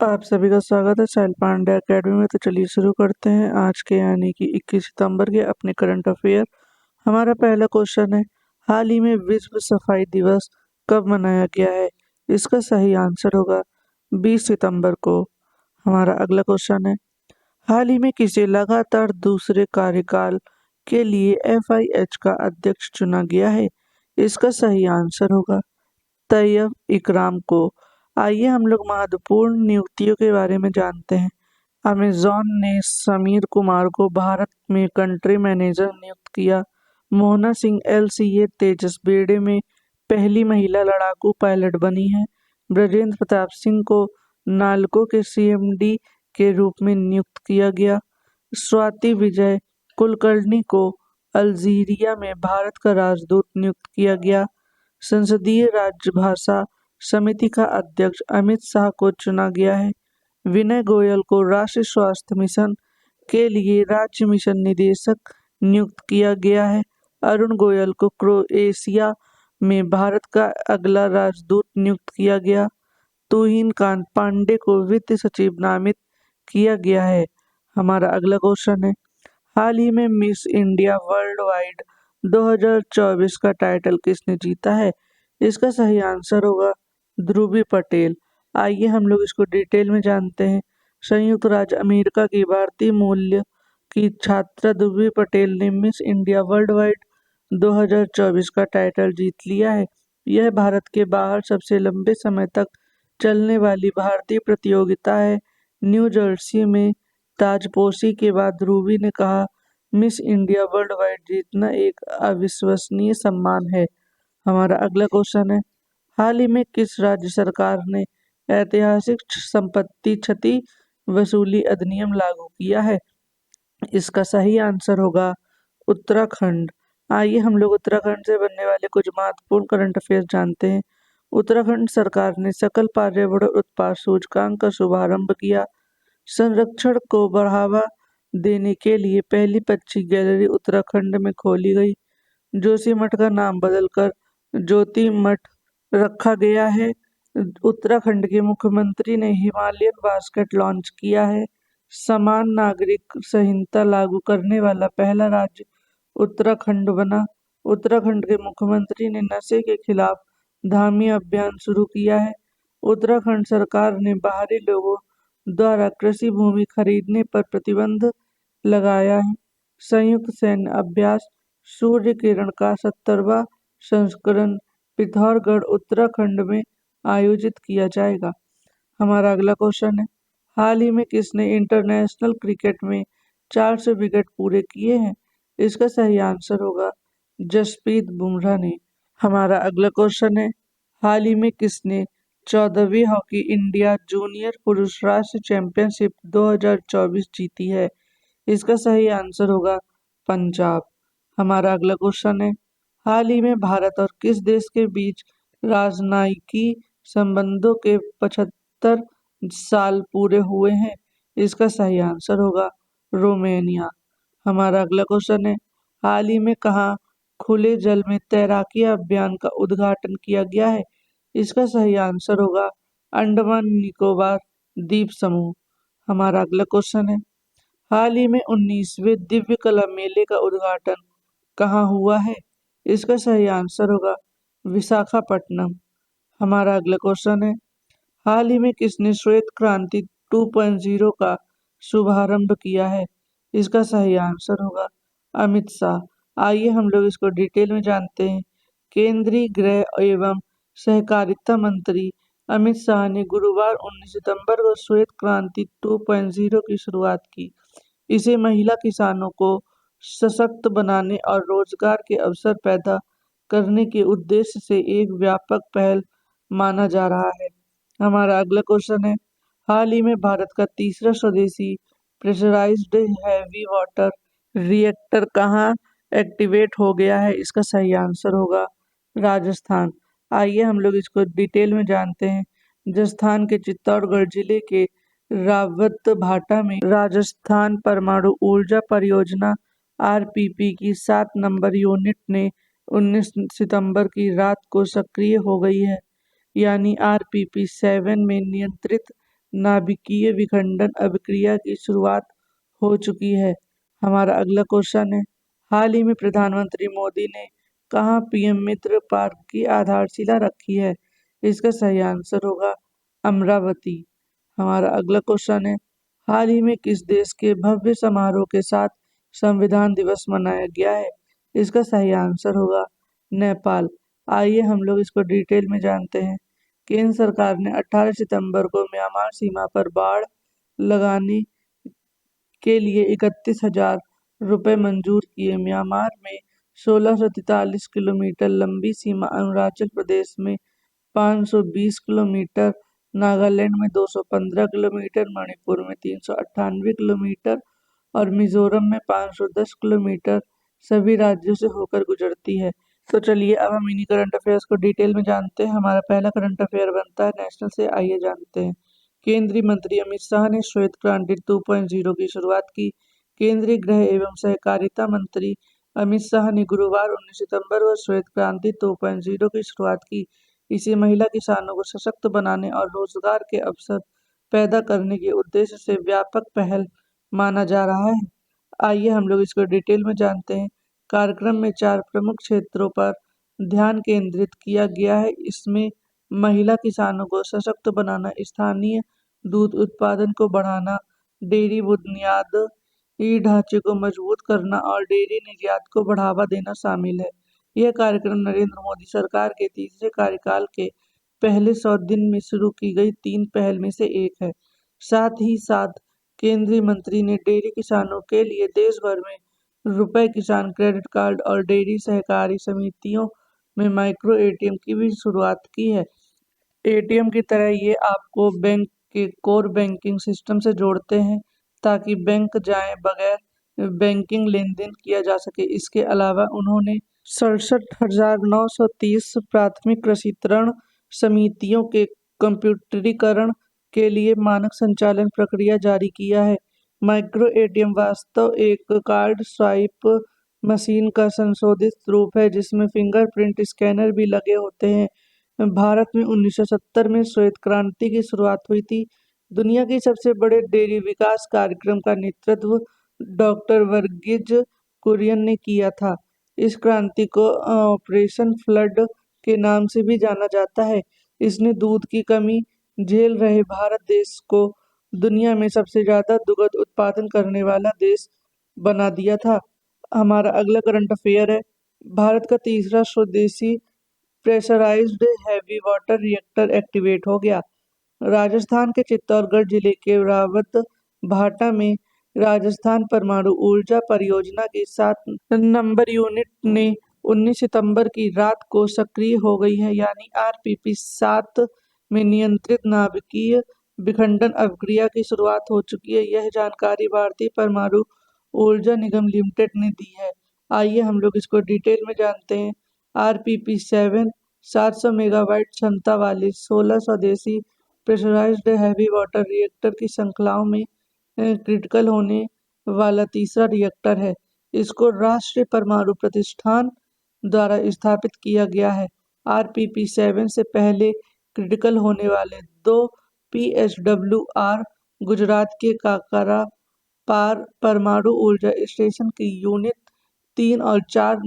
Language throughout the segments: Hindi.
आप सभी का स्वागत है साहिल पांडे एकेडमी में। तो चलिए शुरू करते हैं आज के यानी कि 21 सितंबर के अपने करंट अफेयर। हमारा पहला क्वेश्चन है, हाल ही में विश्व सफाई दिवस कब मनाया गया है? इसका सही आंसर होगा 20 सितंबर को। हमारा अगला क्वेश्चन है, हाल ही में किसे लगातार दूसरे कार्यकाल के लिए FIH का अध्यक्ष चुना गया है? इसका सही आंसर होगा तैयब इकराम को। आइए हम लोग महत्वपूर्ण नियुक्तियों के बारे में जानते हैं। अमेज़न ने समीर कुमार को भारत में कंट्री मैनेजर नियुक्त किया। मोहना सिंह LCA तेजस बेड़े में पहली महिला लड़ाकू पायलट बनी है। ब्रजेंद्र प्रताप सिंह को नालको के CMD के रूप में नियुक्त किया गया। स्वाति विजय कुलकर्णी को अल्जीरिया में भारत का राजदूत नियुक्त किया गया। संसदीय राजभाषा समिति का अध्यक्ष अमित शाह को चुना गया है। विनय गोयल को राष्ट्रीय स्वास्थ्य मिशन के लिए राज्य मिशन निदेशक नियुक्त किया गया है। अरुण गोयल को क्रोएशिया में भारत का अगला राजदूत नियुक्त किया गया। तुहिन कांत पांडे को वित्त सचिव नामित किया गया है। हमारा अगला क्वेश्चन है, हाल ही में मिस इंडिया वर्ल्ड वाइड 2024 का टाइटल किसने जीता है? इसका सही आंसर होगा ध्रुवी पटेल। आइए हम लोग इसको डिटेल में जानते हैं। संयुक्त राज्य अमेरिका की भारतीय मूल्य की छात्रा ध्रुवी पटेल ने मिस इंडिया वर्ल्ड वाइड 2024 का टाइटल जीत लिया है। यह भारत के बाहर सबसे लंबे समय तक चलने वाली भारतीय प्रतियोगिता है। न्यू जर्सी में ताजपोशी के बाद ध्रुवी ने कहा, मिस इंडिया वर्ल्ड वाइड जीतना एक अविश्वसनीय सम्मान है। हमारा अगला क्वेश्चन है, हाल ही में किस राज्य सरकार ने ऐतिहासिक संपत्ति क्षति वसूली अधिनियम लागू किया है? इसका सही आंसर होगा उत्तराखंड। आइए हम लोग उत्तराखंड से बनने वाले कुछ महत्वपूर्ण करंट अफेयर्स जानते हैं। उत्तराखंड सरकार ने सकल पर्यावरण उत्पाद सूचकांक का शुभारंभ किया। संरक्षण को बढ़ावा देने के लिए पहली पक्षी गैलरी उत्तराखंड में खोली गई। जोशीमठ का नाम बदलकर ज्योति मठ रखा गया है। उत्तराखंड के मुख्यमंत्री ने हिमालयन बास्केट लॉन्च किया है। समान नागरिक संहिता लागू करने वाला पहला राज्य उत्तराखंड बना। उत्तराखंड के मुख्यमंत्री ने नशे के खिलाफ धामी अभियान शुरू किया है। उत्तराखंड सरकार ने बाहरी लोगों द्वारा कृषि भूमि खरीदने पर प्रतिबंध लगाया है। संयुक्त सैन्य अभ्यास सूर्य किरण का 70वां संस्करण पिथौरागढ़ उत्तराखंड में आयोजित किया जाएगा। हमारा अगला क्वेश्चन है, हाल ही में किसने इंटरनेशनल क्रिकेट में 400 विकेट पूरे किए हैं? इसका सही आंसर होगा जसप्रीत बुमराह ने। हमारा अगला क्वेश्चन है, हाल ही में किसने 14वीं हॉकी इंडिया जूनियर पुरुष राष्ट्रीय चैंपियनशिप 2024 जीती है? इसका सही आंसर होगा पंजाब। हमारा अगला क्वेश्चन है, हाल ही में भारत और किस देश के बीच राजनयिकी संबंधों के 75 साल पूरे हुए हैं? इसका सही आंसर होगा रोमेनिया। हमारा अगला क्वेश्चन है, हाल ही में कहाँ खुले जल में तैराकी अभियान का उद्घाटन किया गया है? इसका सही आंसर होगा अंडमान निकोबार द्वीप समूह। हमारा अगला क्वेश्चन है, हाल ही में 19वें दिव्य कला मेले का उद्घाटन कहाँ हुआ है? इसका सही आंसर होगा विशाखापट्टनम। हमारा अगला क्वेश्चन है, हाल ही में किसने श्वेत क्रांति 2.0 का शुभारंभ किया है? इसका सही आंसर होगा अमित शाह। आइए हम लोग इसको डिटेल में जानते हैं। केंद्रीय गृह एवं सहकारिता मंत्री अमित शाह ने गुरुवार 19 सितंबर को श्वेत क्रांति 2.0 की शुरुआत की। इसे महिला किसानों को सशक्त बनाने और रोजगार के अवसर पैदा करने के उद्देश्य से एक व्यापक पहल माना जा रहा है। हमारा अगला क्वेश्चन है, हाल ही में भारत का तीसरा स्वदेशी प्रेशराइज्ड हैवी वाटर रिएक्टर कहाँ एक्टिवेट हो गया है? इसका सही आंसर होगा राजस्थान। आइए हम लोग इसको डिटेल में जानते हैं। राजस्थान के चित्तौड़गढ़ जिले के रावतभाटा में राजस्थान परमाणु ऊर्जा परियोजना RPP की 7 नंबर यूनिट ने 19 सितंबर की रात को सक्रिय हो गई है। यानी RPP 7 में नियंत्रित नाभिकीय विखंडन अभिक्रिया की शुरुआत हो चुकी है। हमारा अगला क्वेश्चन है, हाल ही में प्रधानमंत्री मोदी ने कहाँ पीएम मित्र पार्क की आधारशिला रखी है? इसका सही आंसर होगा अमरावती। हमारा अगला क्वेश्चन है, हाल ही में किस देश के भव्य समारोह के साथ संविधान दिवस मनाया गया है? इसका सही आंसर होगा नेपाल। आइए हम लोग इसको डिटेल में जानते हैं। केंद्र सरकार ने 18 सितंबर को म्यांमार सीमा पर बाड़ लगाने के लिए 31,000 रुपये मंजूर किए। म्यांमार में 1643 किलोमीटर लंबी सीमा, अरुणाचल प्रदेश में 520 किलोमीटर, नागालैंड में 215 किलोमीटर, मणिपुर में 398 किलोमीटर और मिजोरम में 510 किलोमीटर सभी राज्यों से होकर गुजरती है। तो चलिए अब हम मिनी करंट अफेयर्स को डिटेल में जानते हैं। हमारा पहला करंट अफेयर बनता है नेशनल से, आइए जानते हैं। केंद्रीय मंत्री अमित शाह ने श्वेत क्रांति 2.0 की शुरुआत की। केंद्रीय गृह एवं सहकारिता मंत्री अमित शाह ने गुरुवार 19 सितंबर को श्वेत क्रांति 2.0 की शुरुआत की। इसे महिला किसानों को सशक्त बनाने और रोजगार के अवसर पैदा करने के उद्देश्य से व्यापक पहल माना जा रहा है। आइए हम लोग इसको डिटेल में जानते हैं। कार्यक्रम में 4 प्रमुख क्षेत्रों पर ध्यान केंद्रित किया गया है। इसमें महिला किसानों को सशक्त बनाना, स्थानीय दूध उत्पादन को बढ़ाना, डेयरी बुनियादी ढांचे को मजबूत करना और डेयरी निर्यात को बढ़ावा देना शामिल है। यह कार्यक्रम नरेंद्र मोदी सरकार के तीसरे कार्यकाल के पहले 100 दिन में शुरू की गई 3 पहल में से एक है। साथ ही साथ केंद्रीय मंत्री ने डेयरी किसानों के लिए देश भर में रुपए किसान क्रेडिट कार्ड और डेयरी सहकारी समितियों में माइक्रो एटीएम की भी शुरुआत की है। एटीएम की तरह ये आपको बैंक के कोर बैंकिंग सिस्टम से जोड़ते हैं ताकि बैंक जाए बगैर बैंकिंग लेन देन किया जा सके। इसके अलावा उन्होंने 67,930 प्राथमिक कृषि ऋण समितियों के कंप्यूटरीकरण के लिए मानक संचालन प्रक्रिया जारी किया है। माइक्रो एटीएम वास्तव एक कार्ड स्वाइप मशीन का संशोधित रूप है जिसमें फिंगरप्रिंट स्कैनर भी लगे होते हैं। भारत में 1970 में श्वेत क्रांति की शुरुआत हुई थी। दुनिया के सबसे बड़े डेयरी विकास कार्यक्रम का नेतृत्व डॉक्टर वर्गीज कुरियन ने किया था। इस क्रांति को ऑपरेशन फ्लड के नाम से भी जाना जाता है। इसने दूध की कमी झेल रहे भारत देश को दुनिया में सबसे ज्यादा दुग्ध उत्पादन करने वाला देश बना दिया था। हमारा अगला करंट अफेयर है, भारत का तीसरा स्वदेशी pressurised heavy water reactor activate हो गया। राजस्थान के चित्तौड़गढ़ जिले के रावत भाटा में राजस्थान परमाणु ऊर्जा परियोजना की 7 नंबर यूनिट ने 19 सितंबर की रात को सक्रिय हो गई है, यानी आरपीपी 7 में नियंत्रित नाभिकीय विखंडन अभिक्रिया की शुरुआत हो चुकी है। यह जानकारी भारतीय परमाणु ऊर्जा निगम लिमिटेड ने दी है। आइए हम लोग इसको डिटेल में जानते हैं। आरपीपी 7 700 मेगावाट क्षमता वाले 16 स्वदेशी प्रेशराइज्ड हैवी वाटर रिएक्टर की श्रृंखलाओं में क्रिटिकल होने वाला तीसरा रिएक्टर है। इसको राष्ट्रीय परमाणु प्रतिष्ठान द्वारा स्थापित किया गया है। आरपीपी 7 से पहले क्रिटिकल होने वाले 2 पीएसडब्ल्यूआर गुजरात के काकरा पार परमाणु ऊर्जा स्टेशन की यूनिट 3 और 4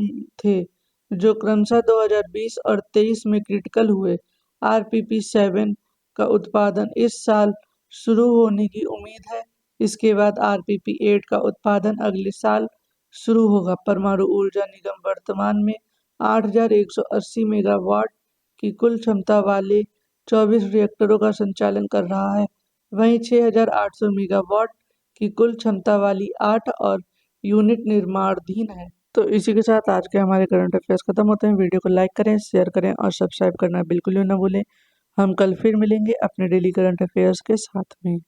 थे, जो क्रमशः 2020 और 23 में क्रिटिकल हुए। आरपीपी 7 का उत्पादन इस साल शुरू होने की उम्मीद है। इसके बाद आरपीपी 8 का उत्पादन अगले साल शुरू होगा। परमाणु ऊर्जा निगम वर्तमान में 8,180 मेगावाट की कुल क्षमता वाले 24 रिएक्टरों का संचालन कर रहा है। वहीं 6,800 मेगावाट की कुल क्षमता वाली 8 और यूनिट निर्माणाधीन है। तो इसी के साथ आज के हमारे करंट अफेयर्स खत्म होते हैं। वीडियो को लाइक करें, शेयर करें और सब्सक्राइब करना बिल्कुल भी ना भूलें। हम कल फिर मिलेंगे अपने डेली करंट अफेयर्स के साथ में।